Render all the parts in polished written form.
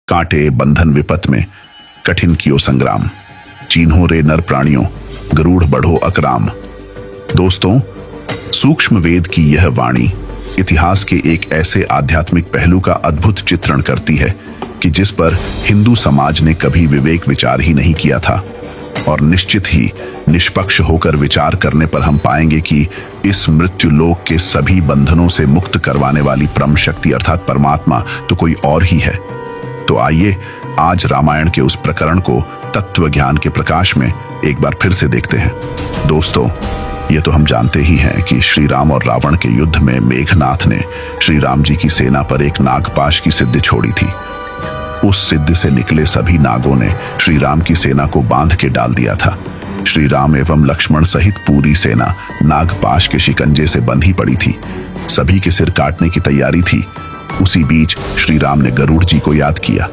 कांटे बंधन विपत में कठिन कियो संग्राम, चिन्हो रे नर प्राणियों गरुड़ बढ़ो अकराम। दोस्तों, सूक्ष्म वेद की यह वाणी इतिहास के एक ऐसे आध्यात्मिक पहलू का अद्भुत चित्रण करती है कि जिस पर हिंदू समाज ने कभी विवेक विचार ही नहीं किया था। और निश्चित ही निष्पक्ष होकर विचार करने पर हम पाएंगे कि इस मृत्यु लोक के सभी बंधनों से मुक्त करवाने वाली परम शक्ति अर्थात परमात्मा तो कोई और ही है। तो आइए आज रामायण के उस प्रकरण को तत्व ज्ञान के प्रकाश में एक बार फिर से देखते हैं। दोस्तों, ये तो हम जानते ही हैं कि श्री राम और रावण के युद्ध में मेघनाथ ने श्री राम जी की सेना पर एक नागपाश की सिद्धि छोड़ी थी। उस सिद्धि से निकले सभी नागों ने श्री राम की सेना को बांध के डाल दिया था। श्री राम एवं लक्ष्मण सहित पूरी सेना नागपाश के शिकंजे से बंधी पड़ी थी। सभी के सिर काटने की तैयारी थी। उसी बीच श्री राम ने गरुड़ जी को याद किया।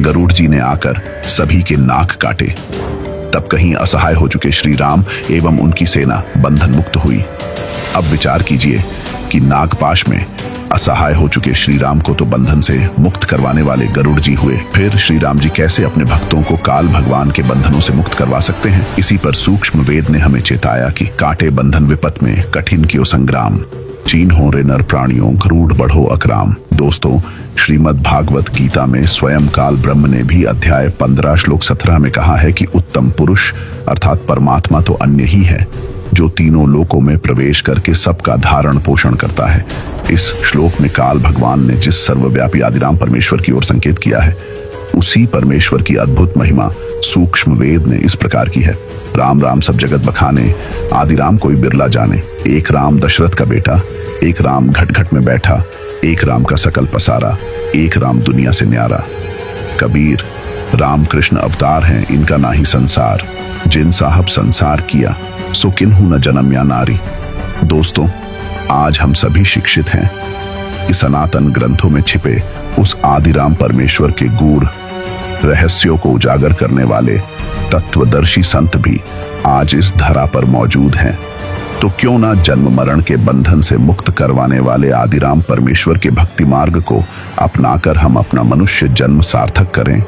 गरुड़ जी ने आकर सभी के नाक काटे। तब कहीं असहाय हो चुके श्री राम एवं उनकी सेना बंधन मुक्त हुई। अब विचार कीजिए कि नागपाश में असहाय हो चुके श्री राम को तो बंधन से मुक्त करवाने वाले गरुड़ जी हुए, फिर श्री राम जी कैसे अपने भक्तों को काल भगवान के बंधनों से मुक्त करवा सकते हैं। इसी पर सूक्ष्म वेद ने हमें चेताया कि कांटे बंधन विपत में कठिन कियो संग्राम, चिन्हो रे नर प्राणियों गरुड़ बढ़ो अकराम। दोस्तों, श्रीमद् भागवत गीता में स्वयं काल ब्रह्म ने भी अध्याय 15 श्लोक 17 में कहा है कि उत्तम पुरुष अर्थात परमात्मा तो अन्य ही है जो तीनों लोकों में प्रवेश करके सबका धारण पोषण करता है। इस श्लोक में काल भगवान ने जिस सर्वव्यापी आदिराम परमेश्वर की ओर संकेत किया है, उसी परमेश्वर की अद्भुत महिमा सूक्ष्म वेद ने इस प्रकार की है। राम राम सब जगत बखाने, आदिराम कोई बिरला जाने। एक राम दशरथ का बेटा, एक राम घट घट में बैठा, एक राम का सकल पसारा, एक राम दुनिया से न्यारा। कबीर, राम कृष्ण अवतार हैं, इनका ना ही संसार, जिन साहब संसार किया सो किन्हू न जन्म या नारी। दोस्तों, आज हम सभी शिक्षित हैं कि सनातन ग्रंथों में छिपे उस आदिराम परमेश्वर के गूढ़ रहस्यों को उजागर करने वाले तत्वदर्शी संत भी आज इस धरा पर मौजूद हैं। तो क्यों ना जन्म मरण के बंधन से मुक्त करवाने वाले आदिराम परमेश्वर के भक्ति मार्ग को अपनाकर हम अपना मनुष्य जन्म सार्थक करें।